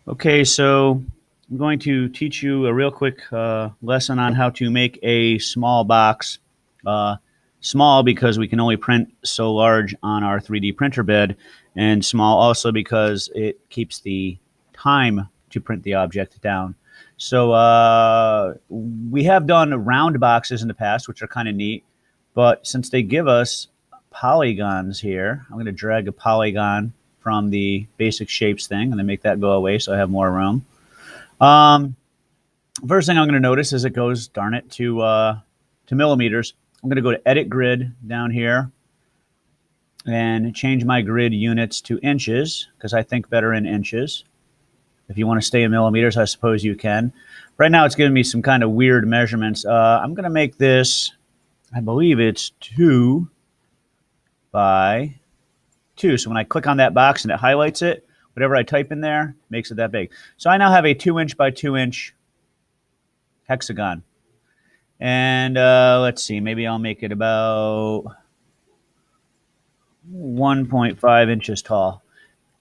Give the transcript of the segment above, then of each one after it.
Okay, so I'm going to teach you a real quick lesson on how to make a small box. Uh, Small because we can only print so large on our 3D printer bed, and small also because it keeps the time to print the object down. So we have done round boxes in the past, which are kind of neat, but since they give us polygons here, I'm going to drag a polygon from the basic shapes thing and then make that go away so I have more room. Um, First thing I'm going to notice is it goes, darn it, to millimeters. I'm going to go to Edit Grid down here and change my grid units to inches because I think better in inches. If you want to stay in millimeters, I suppose you can. Right now it's giving me some kind of weird measurements. I'm going to make this, I believe it's 2 by 2. So when I click on that box and it highlights it, whatever I type in there makes it that big. So I now have a 2-inch by 2-inch hexagon. And let's see, maybe I'll make it about 1.5 inches tall.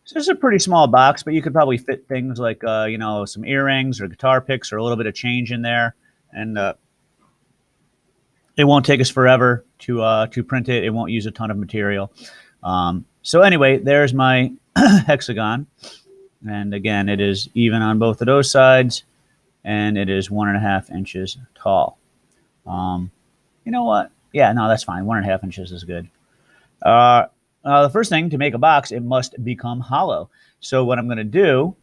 So this is a pretty small box, but you could probably fit things like, some earrings or guitar picks or a little bit of change in there. And it won't take us forever to print it. It won't use a ton of material. So anyway, there's my hexagon. And again, it is even on both of those sides. And it is 1.5 inches tall. You know what? Yeah, no, that's fine. 1.5 inches is good. The first thing, to make a box, it must become hollow. So what I'm going to do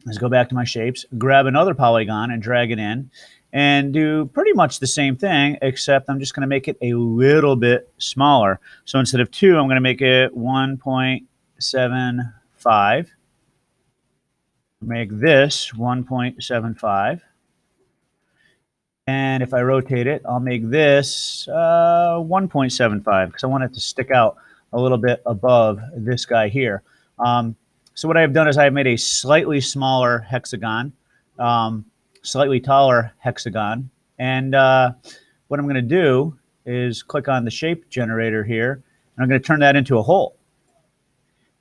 is go back to my shapes, grab another polygon and drag it in, and do pretty much the same thing, except I'm just going to make it a little bit smaller. So instead of 2, I'm going to make it 1.75. Make this 1.75. And if I rotate it, I'll make this 1.75 because I want it to stick out a little bit above this guy here. So what I've done is I've made a slightly smaller hexagon, slightly taller hexagon. And what I'm going to do is click on the shape generator here, and I'm going to turn that into a hole.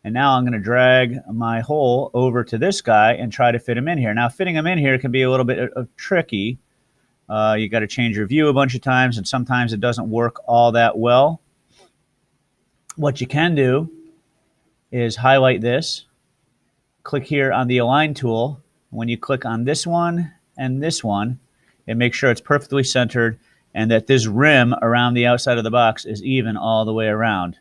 And now I'm going to drag my hole over to this guy and try to fit him in here. Now, fitting him in here can be a little bit tricky. You got to change your view a bunch of times, and sometimes it doesn't work all that well. What you can do is highlight this, click here on the Align tool. When you click on this one and this one, it makes sure it's perfectly centered and that this rim around the outside of the box is even all the way around.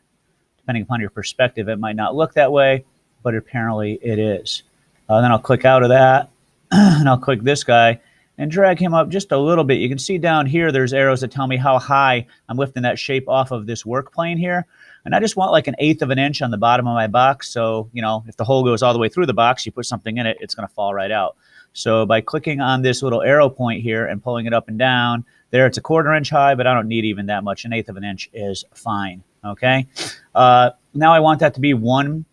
Depending upon your perspective, it might not look that way, but apparently it is. Then I'll click out of that, and I'll click this guy, and drag him up just a little bit. You can see down here there's arrows that tell me how high I'm lifting that shape off of this work plane here. And I just want like 1/8 of an inch on the bottom of my box. So, if the hole goes all the way through the box, you put something in it, it's going to fall right out. So by clicking on this little arrow point here and pulling it up and down, there it's a 1/4 inch high, but I don't need even that much. 1/8 of an inch is fine. Okay. Now I want that to be one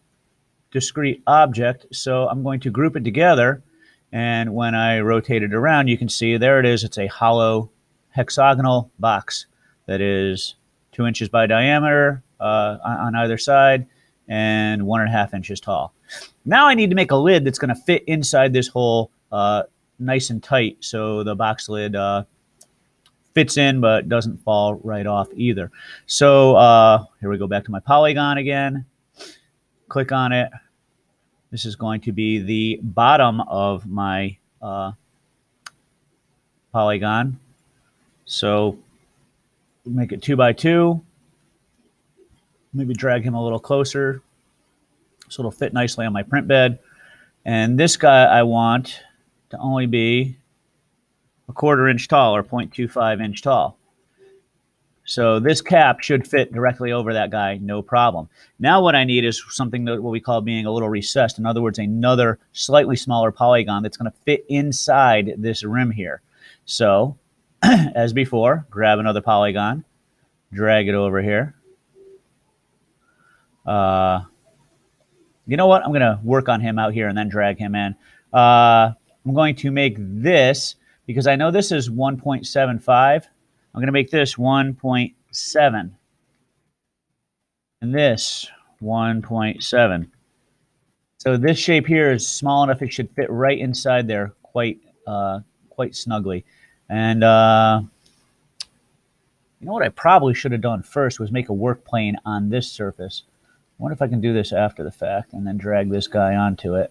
discrete object. So I'm going to group it together. And when I rotate it around, you can see there it is. It's a hollow hexagonal box that is 2 inches by diameter on either side and 1.5 inches tall. Now I need to make a lid that's going to fit inside this hole nice and tight so the box lid fits in but doesn't fall right off either. So here we go back to my polygon again. Click on it. This is going to be the bottom of my polygon. So make it 2 by 2. Maybe drag him a little closer so it'll fit nicely on my print bed. And this guy I want to only be 1/4 inch tall, or 0.25 inch tall. So this cap should fit directly over that guy, no problem. Now what I need is something that what we call being a little recessed. In other words, another slightly smaller polygon that's going to fit inside this rim here. So, as before, grab another polygon, drag it over here. You know what? I'm going to work on him out here and then drag him in. I'm going to make this, because I know this is 1.75. I'm going to make this 1.7 and this 1.7. So this shape here is small enough it should fit right inside there quite snugly. And you know what I probably should have done first was make a work plane on this surface. I wonder if I can do this after the fact and then drag this guy onto it.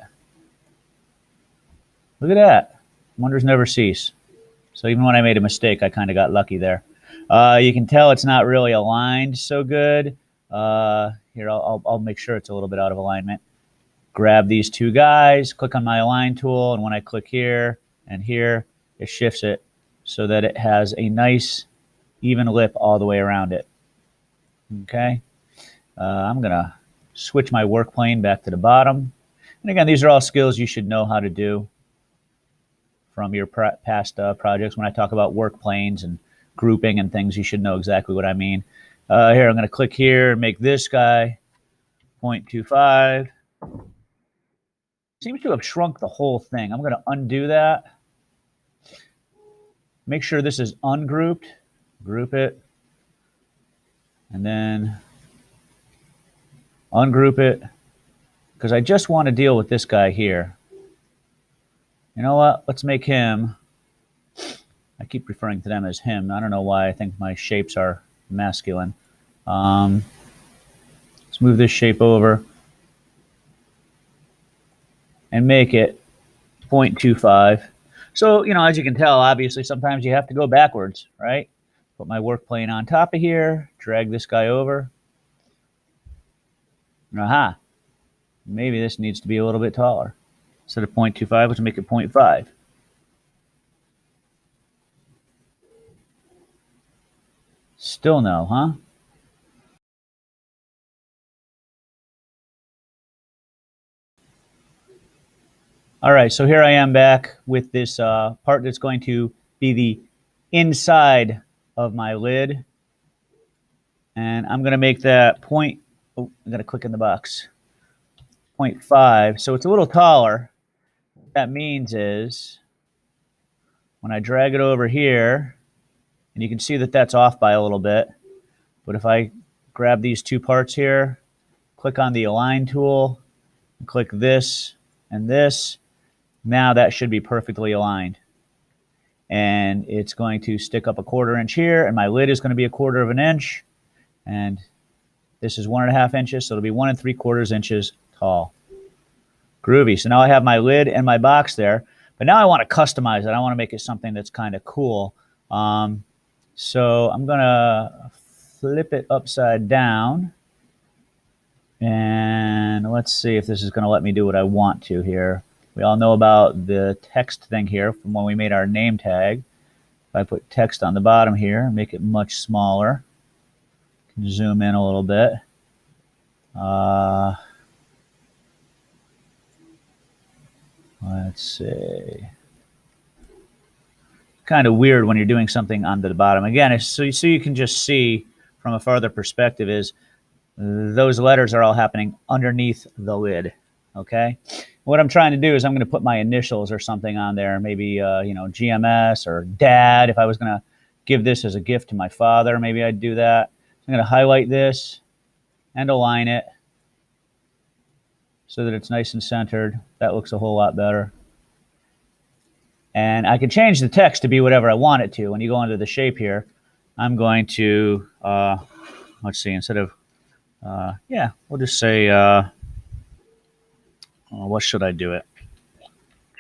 Look at that. Wonders never cease. So even when I made a mistake, I kind of got lucky there. You can tell it's not really aligned so good. Here, I'll make sure it's a little bit out of alignment. Grab these two guys, click on my align tool, and when I click here and here, it shifts it so that it has a nice even lip all the way around it. Okay, I'm going to switch my work plane back to the bottom. And again, these are all skills you should know how to do from your past projects. When I talk about work planes and grouping and things, you should know exactly what I mean. Here, I'm going to click here and make this guy 0.25. Seems to have shrunk the whole thing. I'm going to undo that. Make sure this is ungrouped. Group it. And then ungroup it. Because I just want to deal with this guy here. You know what? Let's make him. I keep referring to them as him. I don't know why. I think my shapes are masculine. Let's move this shape over and make it 0.25. So, you know, as you can tell, obviously sometimes you have to go backwards, right? Put my work plane on top of here, drag this guy over. Aha. Maybe this needs to be a little bit taller. Instead of 0.25, let's make it 0.5. Still no, huh? All right, so here I am back with this part that's going to be the inside of my lid. And I'm going to make that I'm going to click in the box, 0.5. So it's a little taller. What that means is when I drag it over here, and you can see that that's off by a little bit. But if I grab these two parts here, click on the align tool, and click this and this, now that should be perfectly aligned. And it's going to stick up a 1/4 inch here, and my lid is going to be a 1/4 of an inch. And this is 1.5 inches, so it'll be 1 3/4 inches tall. Groovy. So now I have my lid and my box there. But now I want to customize it. I want to make it something that's kind of cool. So I'm going to flip it upside down. And let's see if this is going to let me do what I want to here. We all know about the text thing here from when we made our name tag. If I put text on the bottom here, make it much smaller. Can zoom in a little bit. Let's see. Kind of weird when you're doing something on the bottom. Again, so you can just see from a farther perspective is those letters are all happening underneath the lid. Okay. What I'm trying to do is I'm going to put my initials or something on there. Maybe you know, GMS or Dad. If I was going to give this as a gift to my father, maybe I'd do that. I'm going to highlight this and align it so that it's nice and centered. That looks a whole lot better. And I can change the text to be whatever I want it to. When you go into the shape here, I'm going to, let's see, instead of, yeah, we'll just say, what should I do it?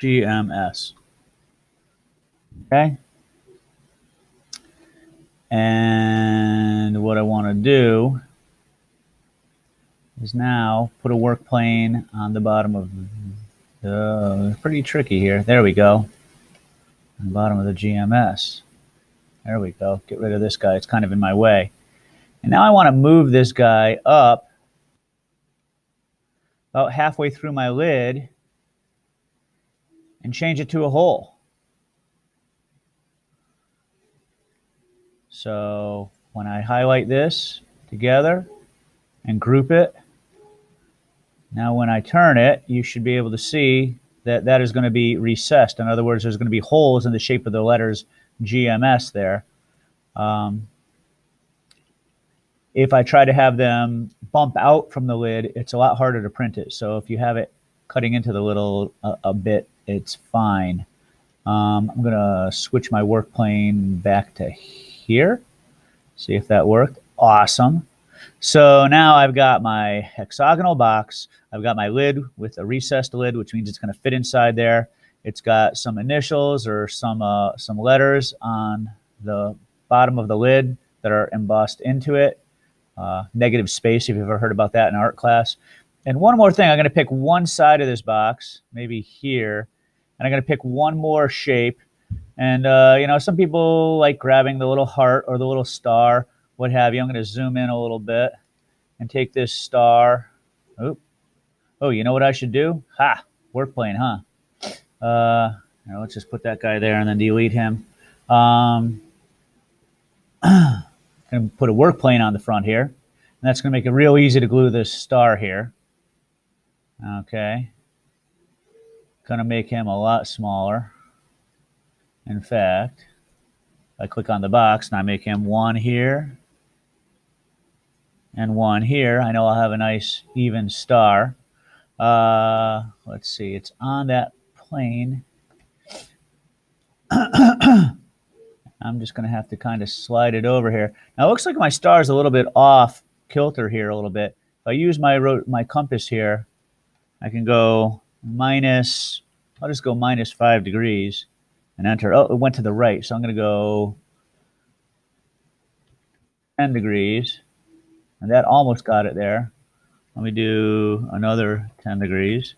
GMS. Okay. And what I want to do is now put a work plane on the bottom of the, pretty tricky here. There we go. On the bottom of the GMS. There we go. Get rid of this guy. It's kind of in my way. And now I want to move this guy up about halfway through my lid and change it to a hole. So when I highlight this together and group it, now when I turn it, you should be able to see that that is going to be recessed. In other words, there's going to be holes in the shape of the letters GMS there. If I try to have them bump out from the lid, it's a lot harder to print it. So if you have it cutting into the little a bit, it's fine. I'm going to switch my work plane back to here. See if that worked. Awesome. So now I've got my hexagonal box. I've got my lid with a recessed lid, which means it's going to fit inside there. It's got some initials or some letters on the bottom of the lid that are embossed into it. Negative space, if you've ever heard about that in art class. And one more thing, I'm going to pick one side of this box, maybe here, and I'm going to pick one more shape. And, some people like grabbing the little heart or the little star, what have you. I'm going to zoom in a little bit and take this star. Oh, you know what I should do? Ha! Work plane, huh? Let's just put that guy there and then delete him. I'm going to put a work plane on the front here. And that's going to make it real easy to glue this star here. Okay. Going to make him a lot smaller. In fact, I click on the box and I make him one here and one here. I know I'll have a nice even star. Let's see, it's on that plane. I'm just going to have to kind of slide it over here. Now it looks like my star is a little bit off kilter here a little bit. If I use my compass here, I can go minus, I'll just go minus 5 degrees and enter. Oh, it went to the right, so I'm going to go 10 degrees, and that almost got it there. Let me do another 10 degrees.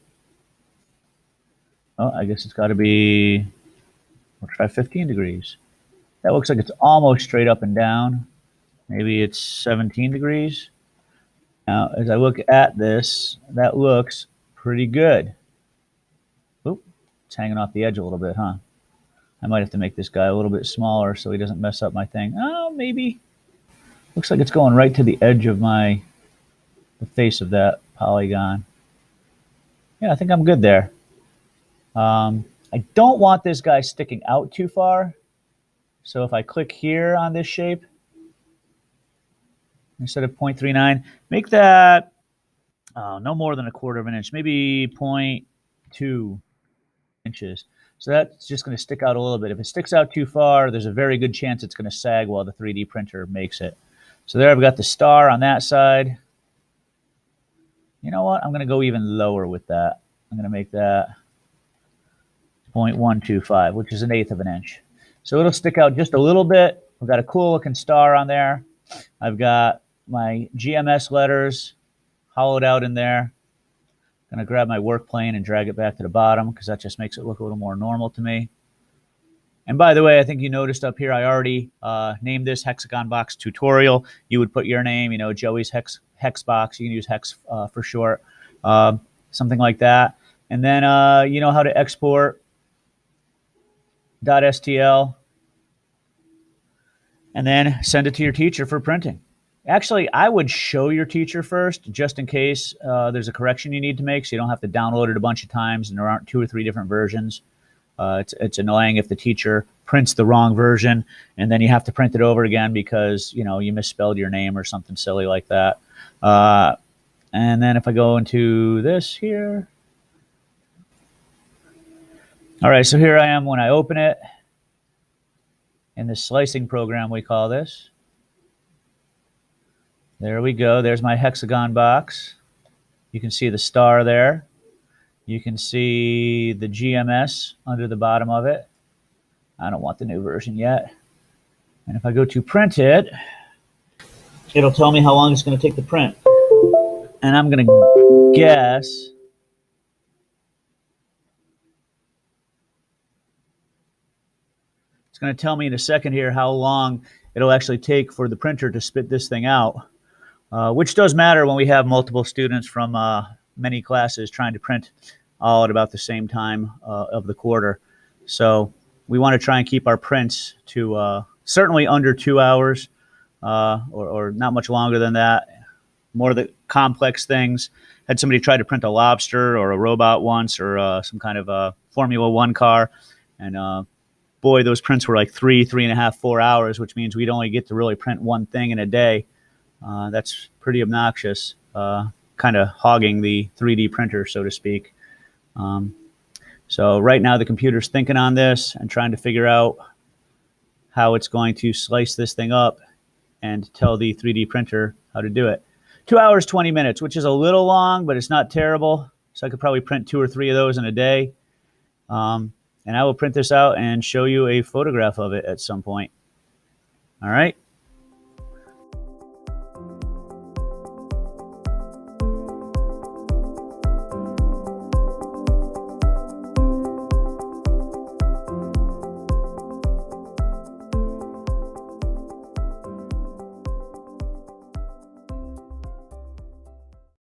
Oh, I guess it's got to be, we'll try 15 degrees. That looks like it's almost straight up and down. Maybe it's 17 degrees. Now, as I look at this, that looks pretty good. Oop, it's hanging off the edge a little bit, huh? I might have to make this guy a little bit smaller so he doesn't mess up my thing. Oh, maybe. Looks like it's going right to the edge of the face of that polygon. Yeah, I think I'm good there. I don't want this guy sticking out too far. So if I click here on this shape, instead of 0.39, make that no more than 1/4 of an inch, maybe 0.2 inches. So that's just going to stick out a little bit. If it sticks out too far, there's a very good chance it's going to sag while the 3D printer makes it. So there I've got the star on that side. You know what? I'm going to go even lower with that. I'm going to make that 0.125, which is 1/8 of an inch. So it'll stick out just a little bit. I've got a cool looking star on there. I've got my GMS letters hollowed out in there. I'm going to grab my work plane and drag it back to the bottom because that just makes it look a little more normal to me. And by the way, I think you noticed up here, I already named this Hexagon Box Tutorial. You would put your name, Joey's Hex Box. You can use Hex for short, something like that. And then you know how to export .stl and then send it to your teacher for printing. Actually, I would show your teacher first, just in case there's a correction you need to make, so you don't have to download it a bunch of times and there aren't 2 or 3 different versions. It's annoying if the teacher prints the wrong version and then you have to print it over again because you misspelled your name or something silly like that. And then if I go into this here, all right, so here I am when I open it in the slicing program, we call this. There we go. There's my hexagon box. You can see the star there. You can see the GMS under the bottom of it. I don't want the new version yet. And if I go to print it, it'll tell me how long it's going to take to print. And I'm going to guess it's going to tell me in a second here how long it'll actually take for the printer to spit this thing out, which does matter when we have multiple students from many classes trying to print all at about the same time of the quarter. So we want to try and keep our prints to certainly under 2 hours or not much longer than that. More of the complex things. Had somebody try to print a lobster or a robot once or some kind of a Formula One car. And boy, those prints were like 3.5, 4 hours, which means we'd only get to really print one thing in a day. That's pretty obnoxious, kind of hogging the 3D printer, so to speak. So right now the computer's thinking on this and trying to figure out how it's going to slice this thing up and tell the 3D printer how to do it. 2 hours, 20 minutes, which is a little long, but it's not terrible. So I could probably print 2 or 3 of those in a day. And I will print this out and show you a photograph of it at some point. All right.